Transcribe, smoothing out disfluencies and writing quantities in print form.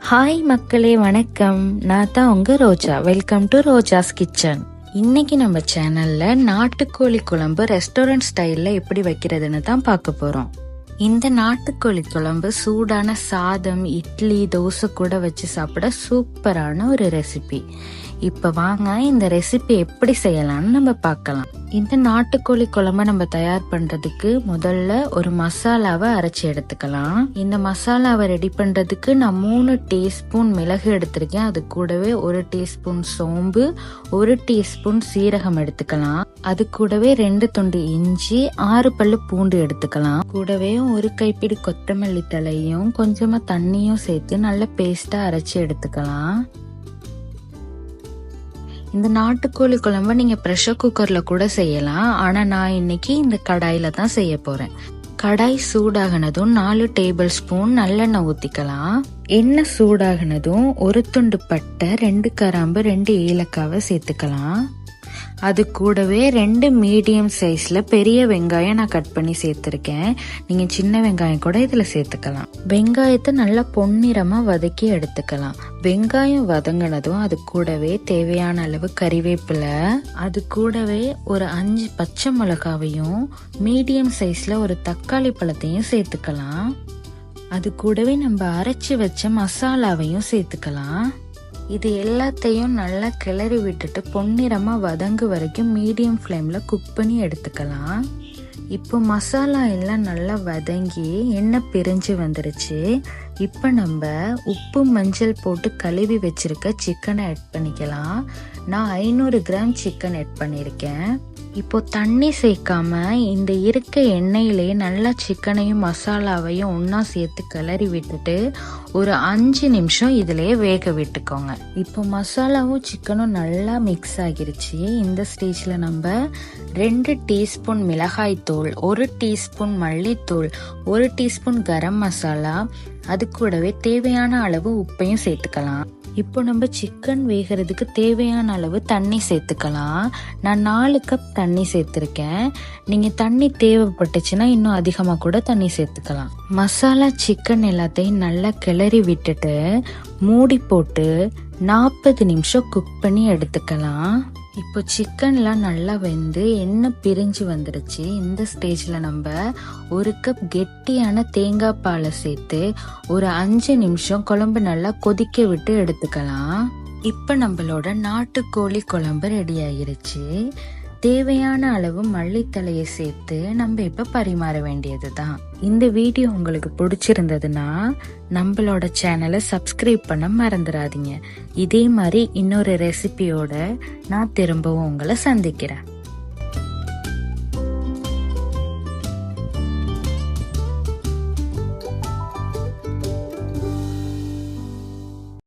Hi மக்களே, வணக்கம். நான் தான் உங்க Roja. Welcome to Roja's kitchen. இன்னைக்கு நம்ம சேனல்ல நாட்டுக்கோழி குழம்பு ரெஸ்டாரண்ட் ஸ்டைல்ல எப்படி வைக்கிறதுன்னு தான் பார்க்க போறோம். இந்த நாட்டுக்கோழி குழம்பு சூடான சாதம், இட்லி, தோசை கூட வச்சு சாப்பிட சூப்பரான ஒரு ரெசிபி. இப்ப வாங்க இந்த ரெசிபி எப்படி செய்யலாம்னு நம்ம பார்க்கலாம். இந்த நாட்டுக்கோழி குழம்பு நம்ம தயார் பண்றதுக்கு முதல்ல ஒரு மசாலாவை அரைச்சி எடுத்துக்கலாம். இந்த மசாலாவை ரெடி பண்றதுக்கு நான் 3 டீஸ்பூன் மிளகு எடுத்திருக்கேன். அது கூடவே 1 டீஸ்பூன் சோம்பு, 1 டீஸ்பூன் சீரகம் எடுத்துக்கலாம். அது கூடவே 2 துண்டு இஞ்சி, 6 பல்லு பூண்டு எடுத்துக்கலாம். கூடவே 1 கைப்பிடி கொத்தமல்லி தலையும் கொஞ்சமா தண்ணியும் சேர்த்து நல்ல பேஸ்டா அரைச்சி எடுத்துக்கலாம். இந்த நாட்டுக்கோழி குழம்பு நீங்க ப்ரெஷர் குக்கர்ல கூட செய்யலாம். ஆனா நான் இன்னைக்கு இந்த கடாயில தான் செய்ய போறேன். கடாய் சூடாகினதும் 4 டேபிள் ஸ்பூன் நல்லெண்ணெய் ஊத்திக்கலாம். எண்ணெய் சூடாகினதும் 1 துண்டு பட்டை, 2 கிராம்பு, 2 ஏலக்காவை சேர்த்துக்கலாம். அது கூடவே 2 மீடியம் சைஸ்ல பெரிய வெங்காயம் நான் கட் பண்ணி சேர்த்திருக்கேன். நீங்க சின்ன வெங்காயம் கூட இதுல சேர்த்துக்கலாம். வெங்காயத்தை நல்லா பொன்னிறமா வதக்கி எடுத்துக்கலாம். வெங்காயம் வதங்கினதும் அது கூடவே தேவையான அளவு கறிவேப்பிலை, அது கூடவே ஒரு 5 பச்சை மிளகாவையும் மீடியம் சைஸ்ல ஒரு தக்காளி பழத்தையும் சேர்த்துக்கலாம். அது கூடவே நம்ம அரைச்சி வச்ச மசாலாவையும் சேர்த்துக்கலாம். இது எல்லாத்தையும் நல்லா கிளறி விட்டுட்டு பொன்னிறமா வதங்கு வரைக்கும் மீடியம் ஃப்ளேம்ல குக் பண்ணி எடுத்துக்கலாம். இப்போ மசாலா எல்லாம் நல்லா வதங்கி எண்ணெய் பிரிஞ்சு வந்துருச்சு. இப்போ நம்ம உப்பு, மஞ்சள் போட்டு கழுவி வச்சிருக்க சிக்கனை ஆட் பண்ணிக்கலாம். நான் 500 கிராம் சிக்கன் ஆட் பண்ணியிருக்கேன். இப்போ தண்ணி சேர்க்காம இந்த இருக்க எண்ணெயிலேயே நல்லா சிக்கனையும் மசாலாவையும் ஒன்னா சேர்த்து கிளறி விட்டுட்டு ஒரு 5 நிமிஷம் இதுலயே வேக விட்டுக்கோங்க. இப்போ மசாலாவும் சிக்கனும் நல்லா மிக்ஸ் ஆகிருச்சு. இந்த ஸ்டேஜ்ல நம்ம 2 டீஸ்பூன் மிளகாய் தூள், 1 டீஸ்பூன் மல்லித்தூள், 1 டீஸ்பூன் கரம் மசாலா, அது கூடவே தேவையான அளவு உப்பையும் சேர்த்துக்கலாம். இப்போ நம்ம சிக்கன் வேகிறதுக்கு தேவையான அளவு தண்ணி சேர்த்துக்கலாம். நான் 4 கப் தண்ணி சேர்த்திருக்கேன். நீங்க தண்ணி தேவைப்பட்டுச்சுன்னா இன்னும் அதிகமா கூட தண்ணி சேர்த்துக்கலாம். மசாலா, சிக்கன் எல்லாத்தையும் நல்லா கிளறி விட்டுட்டு மூடி போட்டு 40 நிமிஷம் குக் பண்ணி எடுத்துக்கலாம். இப்போ சிக்கன்லாம் நல்லா வெந்து எண்ணெய் பிரிஞ்சு வந்துருச்சு. இந்த ஸ்டேஜ்ல நம்ம 1 கப் கெட்டியான தேங்காய் பாலை சேர்த்து ஒரு 5 நிமிஷம் குழம்பு நல்லா கொதிக்க விட்டு எடுத்துக்கலாம். இப்போ நம்மளோட நாட்டுக்கோழி குழம்பு ரெடி ஆகிருச்சு. தேவையான அளவு மல்லித்தலையை சேர்த்து நம்ம இப்ப பரிமாற வேண்டியதுதான். இந்த வீடியோ உங்களுக்கு பிடிச்சிருந்ததுன்னா நம்மளோட சேனலை சப்ஸ்கிரைப் பண்ண மறந்துடாதீங்க. இதே மாதிரி இன்னொரு ரெசிபியோட நான் திரும்பவும் உங்களை சந்திக்கிறேன்.